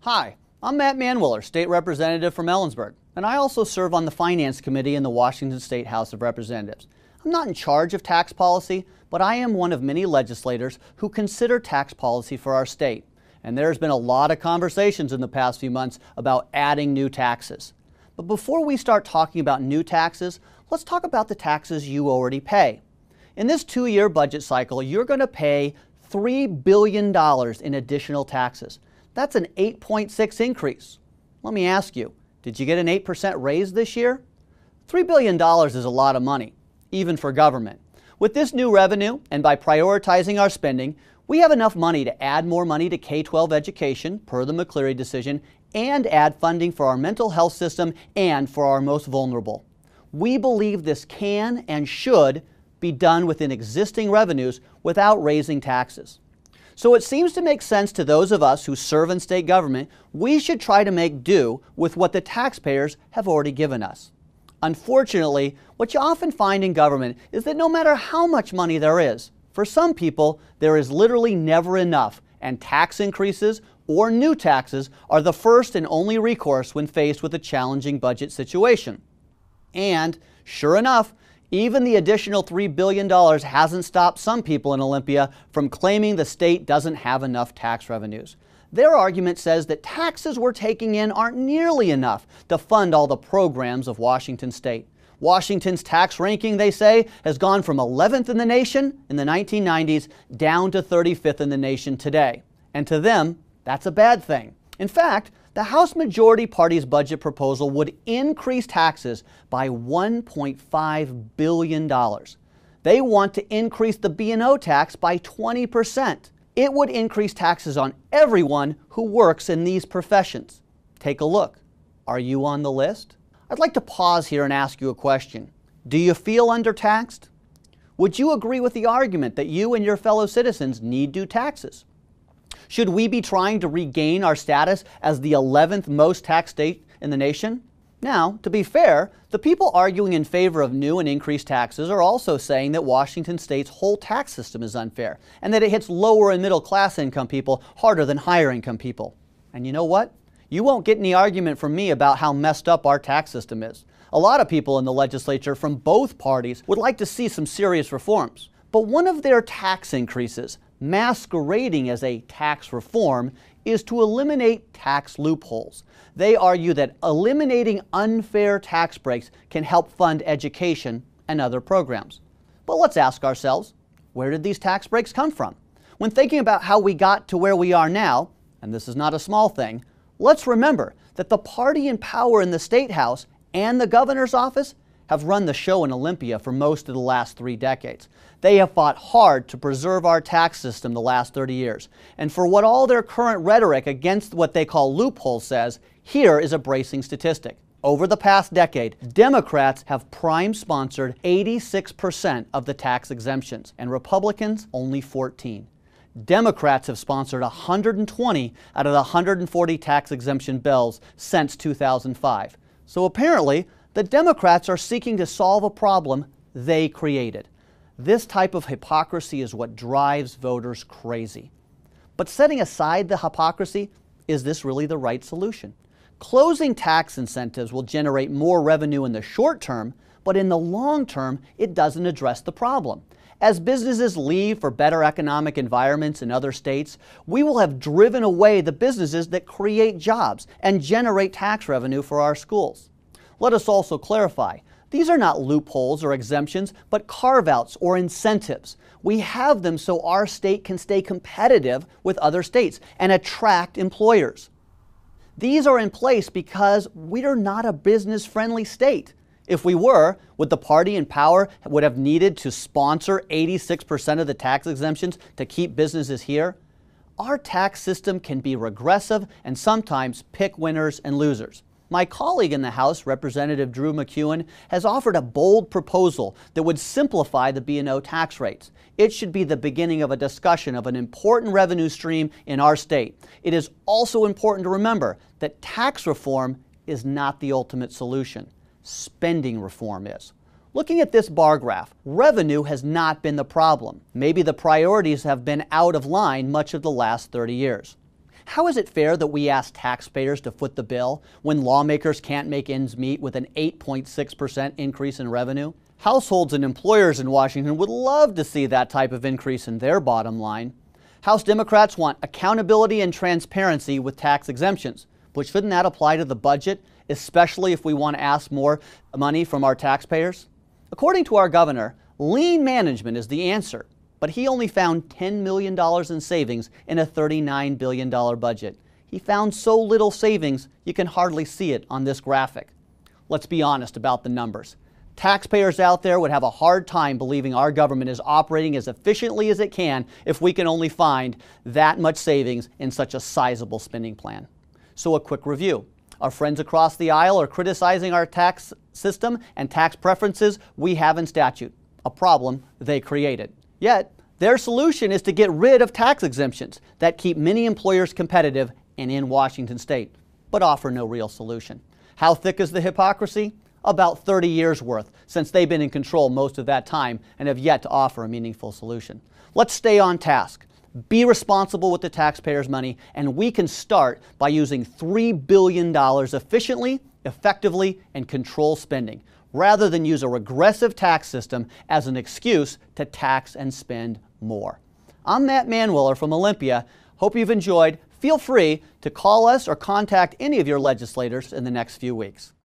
Hi, I'm Matt Manweller, State Representative from Ellensburg, and I also serve on the Finance Committee in the Washington State House of Representatives. I'm not in charge of tax policy, but I am one of many legislators who consider tax policy for our state. And there's been a lot of conversations in the past few months about adding new taxes. But before we start talking about new taxes, let's talk about the taxes you already pay. In this 2-year budget cycle, you're going to pay $3 billion in additional taxes. That's an 8.6 increase. Let me ask you, did you get an 8% raise this year? $3 billion is a lot of money, even for government. With this new revenue, and by prioritizing our spending, we have enough money to add more money to K-12 education, per the McCleary decision, and add funding for our mental health system and for our most vulnerable. We believe this can and should be done within existing revenues without raising taxes. So it seems to make sense to those of us who serve in state government, we should try to make do with what the taxpayers have already given us. Unfortunately, what you often find in government is that no matter how much money there is, for some people, there is literally never enough, and tax increases or new taxes are the first and only recourse when faced with a challenging budget situation. And sure enough, even the additional $3 billion hasn't stopped some people in Olympia from claiming the state doesn't have enough tax revenues. Their argument says that taxes we're taking in aren't nearly enough to fund all the programs of Washington State. Washington's tax ranking, they say, has gone from 11th in the nation in the 1990s down to 35th in the nation today. And to them, that's a bad thing. In fact, the House Majority Party's budget proposal would increase taxes by $1.5 billion. They want to increase the B&O tax by 20%. It would increase taxes on everyone who works in these professions. Take a look. Are you on the list? I'd like to pause here and ask you a question. Do you feel undertaxed? Would you agree with the argument that you and your fellow citizens need due taxes? Should we be trying to regain our status as the 11th most taxed state in the nation? Now, to be fair, the people arguing in favor of new and increased taxes are also saying that Washington State's whole tax system is unfair and that it hits lower and middle class income people harder than higher income people. And you know what? You won't get any argument from me about how messed up our tax system is. A lot of people in the legislature from both parties would like to see some serious reforms. But one of their tax increases, masquerading as a tax reform, is to eliminate tax loopholes. They argue that eliminating unfair tax breaks can help fund education and other programs. But let's ask ourselves, where did these tax breaks come from? When thinking about how we got to where we are now, and this is not a small thing, let's remember that the party in power in the State House and the governor's office have run the show in Olympia for most of the last 3 decades. They have fought hard to preserve our tax system the last 30 years. And for what all their current rhetoric against what they call loopholes says, here is a bracing statistic. Over the past decade, Democrats have prime-sponsored 86% of the tax exemptions, and Republicans only 14%. Democrats have sponsored 120 out of the 140 tax exemption bills since 2005. So apparently, the Democrats are seeking to solve a problem they created. This type of hypocrisy is what drives voters crazy. But setting aside the hypocrisy, is this really the right solution? Closing tax incentives will generate more revenue in the short term, but in the long term, it doesn't address the problem. As businesses leave for better economic environments in other states, we will have driven away the businesses that create jobs and generate tax revenue for our schools. Let us also clarify, these are not loopholes or exemptions, but carve-outs or incentives. We have them so our state can stay competitive with other states and attract employers. These are in place because we're not a business-friendly state. If we were, would the party in power would have needed to sponsor 86% of the tax exemptions to keep businesses here? Our tax system can be regressive and sometimes pick winners and losers. My colleague in the House, Representative Drew McEwen, has offered a bold proposal that would simplify the B&O tax rates. It should be the beginning of a discussion of an important revenue stream in our state. It is also important to remember that tax reform is not the ultimate solution. Spending reform is. Looking at this bar graph, revenue has not been the problem. Maybe the priorities have been out of line much of the last 30 years. How is it fair that we ask taxpayers to foot the bill when lawmakers can't make ends meet with an 8.6% increase in revenue? Households and employers in Washington would love to see that type of increase in their bottom line. House Democrats want accountability and transparency with tax exemptions, but shouldn't that apply to the budget, especially if we want to ask more money from our taxpayers? According to our governor, lean management is the answer, but he only found $10 million in savings in a $39 billion budget. He found so little savings, you can hardly see it on this graphic. Let's be honest about the numbers. Taxpayers out there would have a hard time believing our government is operating as efficiently as it can if we can only find that much savings in such a sizable spending plan. So a quick review. Our friends across the aisle are criticizing our tax system and tax preferences we have in statute, a problem they created. Yet, their solution is to get rid of tax exemptions that keep many employers competitive and in Washington state, but offer no real solution. How thick is the hypocrisy? About 30 years worth, since they've been in control most of that time and have yet to offer a meaningful solution. Let's stay on task. Be responsible with the taxpayers' money, and we can start by using $3 billion efficiently, effectively, and control spending, rather than use a regressive tax system as an excuse to tax and spend more. I'm Matt Manweller from Olympia. Hope you've enjoyed. Feel free to call us or contact any of your legislators in the next few weeks.